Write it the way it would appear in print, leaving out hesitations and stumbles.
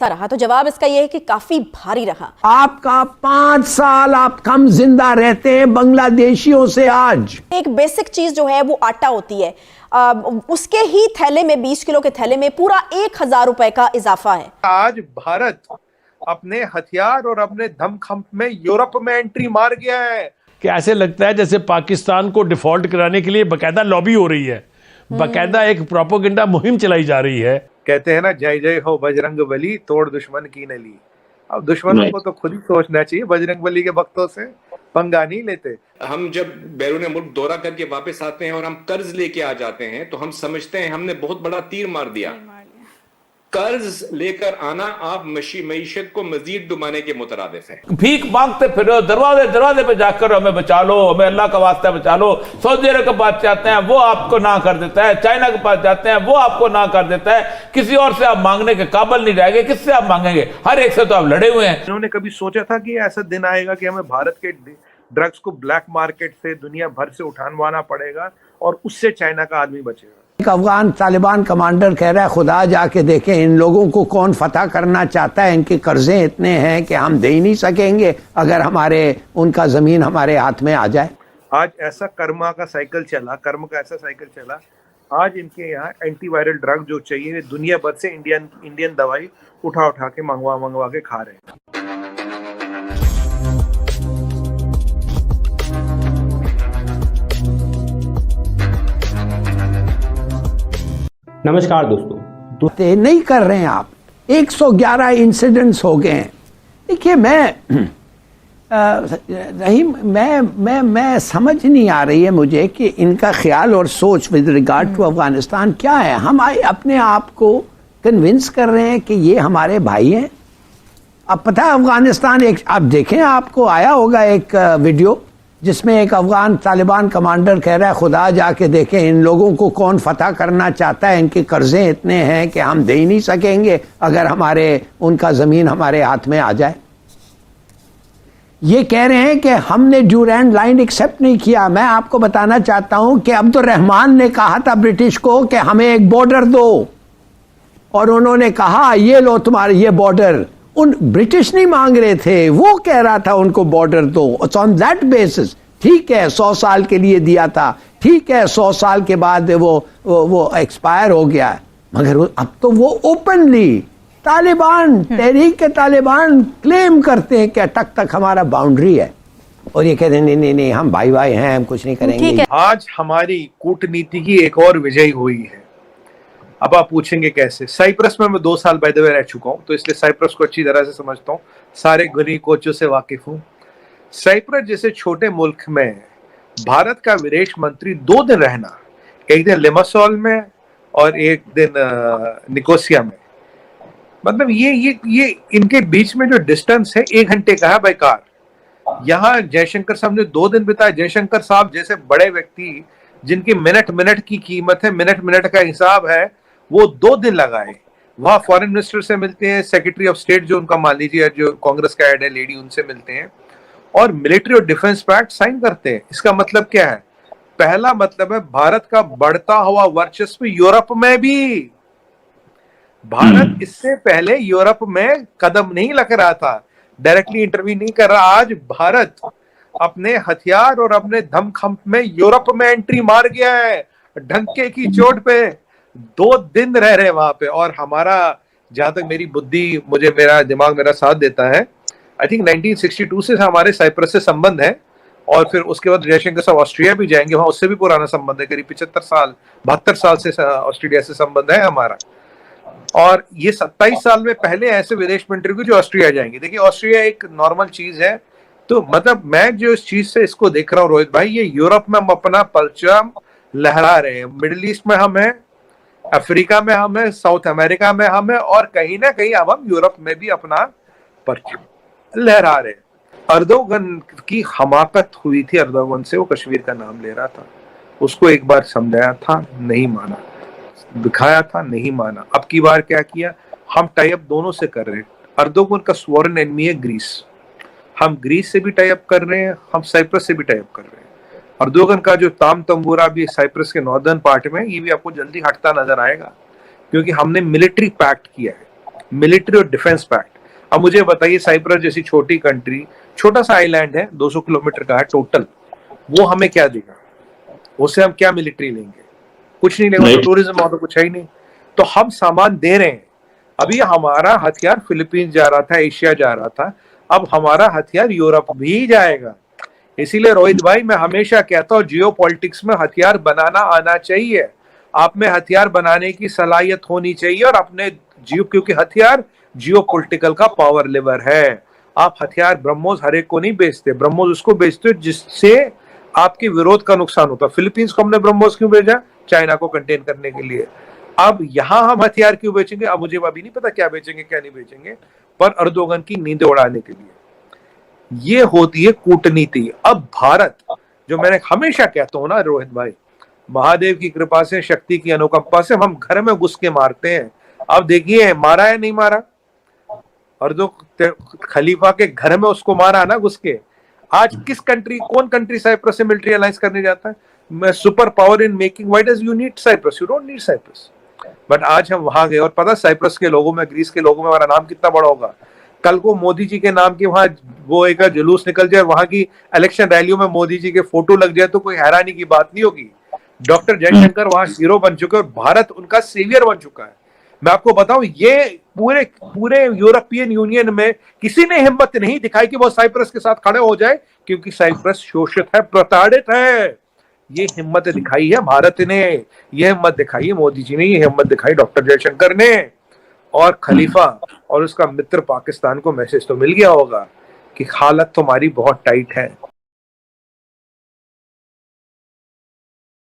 रहा। तो जवाब इसका यह है कि काफी भारी रहा। आपका 5 साल आप कम जिंदा रहते हैं बांग्लादेशियों से। आज एक बेसिक चीज जो है वो आटा होती है, उसके ही थैले में 20 किलो के थैले में पूरा 1000 रुपए का इजाफा है। आज भारत अपने हथियार और अपने दमखम में यूरोप में एंट्री मार गया है। कि ऐसे लगता है जैसे पाकिस्तान को डिफॉल्ट कराने के लिए बकायदा लॉबी हो रही है, बकायदा एक प्रोपोगेंडा मुहिम चलाई जा रही है। कहते हैं ना, जय जय हो बजरंग बली, तोड़ दुश्मन की नली। अब दुश्मनों को तो खुद ही सोचना चाहिए, बजरंग बली के भक्तों से पंगा नहीं लेते। हम जब बैरून मुल्क दौरा करके वापस आते हैं और हम कर्ज लेके आ जाते हैं तो हम समझते हैं हमने बहुत बड़ा तीर मार दिया। कर्ज लेकर आना आप मईशत को मजीद डुबाने के मुतरादिफ है। भीख मांगते फिरो, दरवाजे दरवाजे पे जाकर हमें बचा लो, हमें अल्लाह का वास्ता बचा लो। सऊदी अरब के पास जाते हैं वो आपको ना कर देता है, चाइना के पास जाते हैं वो आपको ना कर देता है। किसी और से आप मांगने के काबिल नहीं रहेंगे, किससे आप मांगेंगे? हर एक से तो आप लड़े हुए हैं। इन्होंने कभी सोचा था कि ऐसा दिन आएगा कि हमें भारत के ड्रग्स को ब्लैक मार्केट से दुनिया भर से उठानवाना पड़ेगा और उससे चाइना का आदमी बचेगा? एक अफगान तालिबान कमांडर कह रहा है, खुदा जाके देखें इन लोगों को कौन फतह करना चाहता है। इनके कर्जे इतने हैं कि हम दे ही नहीं सकेंगे अगर उनका जमीन हमारे हाथ में आ जाए। आज ऐसा कर्म का ऐसा साइकिल चला। आज इनके यहाँ एंटीवायरल ड्रग जो चाहिए दुनिया भर से इंडियन दवाई उठा के मंगवा के खा रहे हैं। नमस्कार दोस्तों। नहीं कर रहे हैं आप। 111 इंसिडेंट्स हो गए हैं। देखिए मैं समझ नहीं आ रही है मुझे कि इनका ख्याल और सोच विद रिगार्ड टू अफगानिस्तान क्या है। हम अपने आप को कन्विंस कर रहे हैं कि ये हमारे भाई हैं। अब पता है अफगानिस्तान आप देखें, आपको आया होगा एक वीडियो जिसमें एक अफगान तालिबान कमांडर कह रहा है, खुदा जाके देखें इन लोगों को कौन फतह करना चाहता है। इनके कर्जे इतने हैं कि हम दे ही नहीं सकेंगे अगर उनका जमीन हमारे हाथ में आ जाए। ये कह रहे हैं कि हमने ड्यूरैंड लाइन एक्सेप्ट नहीं किया। मैं आपको बताना चाहता हूं कि अब्दुल रहमान ने कहा था ब्रिटिश को कि हमें एक बॉर्डर दो, और उन्होंने कहा ये लो तुम्हारे ये बॉर्डर। ब्रिटिश नहीं मांग रहे थे, वो कह रहा था उनको बॉर्डर दो। ऑन दैट बेसिस ठीक है 100 साल के लिए दिया था, ठीक है 100 साल के बाद वो एक्सपायर हो गया। मगर अब तो वो ओपनली तालिबान तहरीक के तालिबान क्लेम करते हैं कि तक हमारा बाउंड्री है, और ये कहते हैं नहीं हम भाई हैं, हम कुछ नहीं करेंगे। आज हमारी कूटनीति की एक और विजय हुई है। अब आप पूछेंगे कैसे? साइप्रस में मैं 2 साल बाय द वे रह चुका हूं, तो इसलिए साइप्रस को अच्छी तरह से समझता हूं, सारे गुनी कोचों से वाकिफ हूं। साइप्रस जैसे छोटे मुल्क में भारत का विदेश मंत्री 2 दिन रहना, एक दिन लिमासोल में और एक दिन निकोसिया में, मतलब ये इनके बीच में जो डिस्टेंस है 1 घंटे का है बाय कार। यहाँ जयशंकर साहब ने 2 दिन बिताए। जयशंकर साहब जैसे बड़े व्यक्ति जिनकी मिनट की कीमत है, मिनट का हिसाब है, वो 2 दिन लगाए। वहां फॉरेन मिनिस्टर से मिलते हैं, सेक्रेटरी ऑफ स्टेट जो उनका मान लीजिए जो कांग्रेस का ऐड है लेडी, उनसे मिलते हैं, और मिलिट्री और डिफेंस पैक्ट साइन करते हैं। इसका मतलब क्या है? पहला मतलब है भारत का बढ़ता हुआ वर्चस्व यूरोप में भी। भारत इससे पहले यूरोप में कदम नहीं लग रहा था, डायरेक्टली इंटरव्यू नहीं कर रहा। आज भारत अपने हथियार और अपने दमखम में यूरोप में एंट्री मार गया है, ढंके की चोट पे 2 दिन रह रहे वहां पे। और हमारा, जहां तक मेरी बुद्धि मेरा दिमाग मेरा साथ देता है, आई थिंक 1962 से हमारे साइप्रस से संबंध है, और फिर उसके बाद जयशंकर साहब ऑस्ट्रिया भी जाएंगे, वहां उससे भी पुराना संबंध है, करीब 72 साल से ऑस्ट्रेलिया से संबंध है हमारा। और ये 27 साल में पहले ऐसे विदेश मंत्री को जो ऑस्ट्रिया जाएंगे। देखिए ऑस्ट्रिया एक नॉर्मल चीज है, तो मतलब मैं जो इस चीज से इसको देख रहा हूँ रोहित भाई, ये यूरोप में हम अपना परचम लहरा रहे हैं, मिडिल ईस्ट में हम हैं, अफ्रीका में हम हैं, साउथ अमेरिका में हम हैं, और कहीं ना कहीं अब हम यूरोप में भी अपना परचम लहरा रहे हैं। अर्दोगन की हमाकत हुई थी, अर्दोगन से वो कश्मीर का नाम ले रहा था, उसको एक बार समझाया था, नहीं माना, दिखाया था, नहीं माना। अब की बार क्या किया? हम टाई अप दोनों से कर रहे हैं। अर्दोगन का स्वॉरेन एनिमी है ग्रीस, हम ग्रीस से भी टाई अप कर रहे हैं, हम साइप्रस से भी टाई अप कर रहे हैं। अर्दोगन का जो ताम तंबूरा भी साइप्रस के नॉर्दर्न पार्ट में, ये भी आपको जल्दी हटता नजर आएगा, क्योंकि हमने मिलिट्री पैक्ट किया है। मिलिट्री और डिफेंस पैक्ट। अब मुझे बताइए, साइप्रस जैसी छोटी कंट्री, छोटा सा आइलैंड है, 200 किलोमीटर का है टोटल, वो हमें क्या देगा? उससे हम क्या मिलिट्री लेंगे? कुछ नहीं लेंगे, टूरिज्म वहां तो कुछ है ही नहीं। तो हम सामान दे रहे हैं। अभी हमारा हथियार फिलीपींस जा रहा था, एशिया जा रहा था, अब हमारा हथियार यूरोप भी जाएगा। इसीलिए रोहित भाई, मैं हमेशा कहता हूँ जियो पॉलिटिक्स में हथियार बनाना आना चाहिए, आप में हथियार बनाने की सलाहियत होनी चाहिए, और अपने क्योंकि हथियार जियो पॉलिटिकल का पावर लेवर है। आप हथियार ब्रह्मोस हर एक को नहीं बेचते, ब्रह्मोस उसको बेचते हो जिससे आपके विरोध का नुकसान होता। फिलीपींस को हमने ब्रह्मोस क्यों भेजा? चाइना को कंटेन करने के लिए। अब यहां हम हथियार क्यों बेचेंगे? अब मुझे अभी नहीं पता क्या बेचेंगे क्या नहीं बेचेंगे, पर अर्दोगन की नींद उड़ाने के लिए। ये होती है कूटनीति। अब भारत, जो मैंने हमेशा कहता हूं ना रोहित भाई, महादेव की कृपा से, शक्ति की अनुकंपा से हम घर में घुस के मारते हैं। अब देखिए, मारा है नहीं मारा? और जो खलीफा के घर में उसको मारा ना घुस के। आज किस कंट्री, कौन कंट्री साइप्रस से मिलिट्री अलायंस करने जाता है? मैं super power in making, why does you need Cyprus? You don't need Cyprus. But आज हम वहां गए, और पता साइप्रस के लोगों में, ग्रीस के लोगों में हमारा नाम कितना बड़ा होगा। कल को मोदी जी के नाम की वहां वो एक जुलूस निकल जाए, वहां की इलेक्शन रैलियों में मोदी जी के फोटो लग जाए, तो कोई हैरानी की बात नहीं होगी। डॉक्टर जयशंकर वहां हीरो बन चुके हैं और भारत उनका सेवियर बन चुका है। मैं आपको बताऊं, ये पूरे यूरोपियन यूनियन में किसी ने हिम्मत नहीं दिखाई कि वो साइप्रस के साथ खड़े हो जाए, क्योंकि साइप्रस शोषित है, प्रताड़ित है। ये हिम्मत दिखाई है भारत ने, ये हिम्मत दिखाई है मोदी जी ने, ये हिम्मत दिखाई डॉक्टर जयशंकर ने। और खलीफा और उसका मित्र पाकिस्तान को मैसेज तो मिल गया होगा कि हालत तुम्हारी बहुत टाइट है।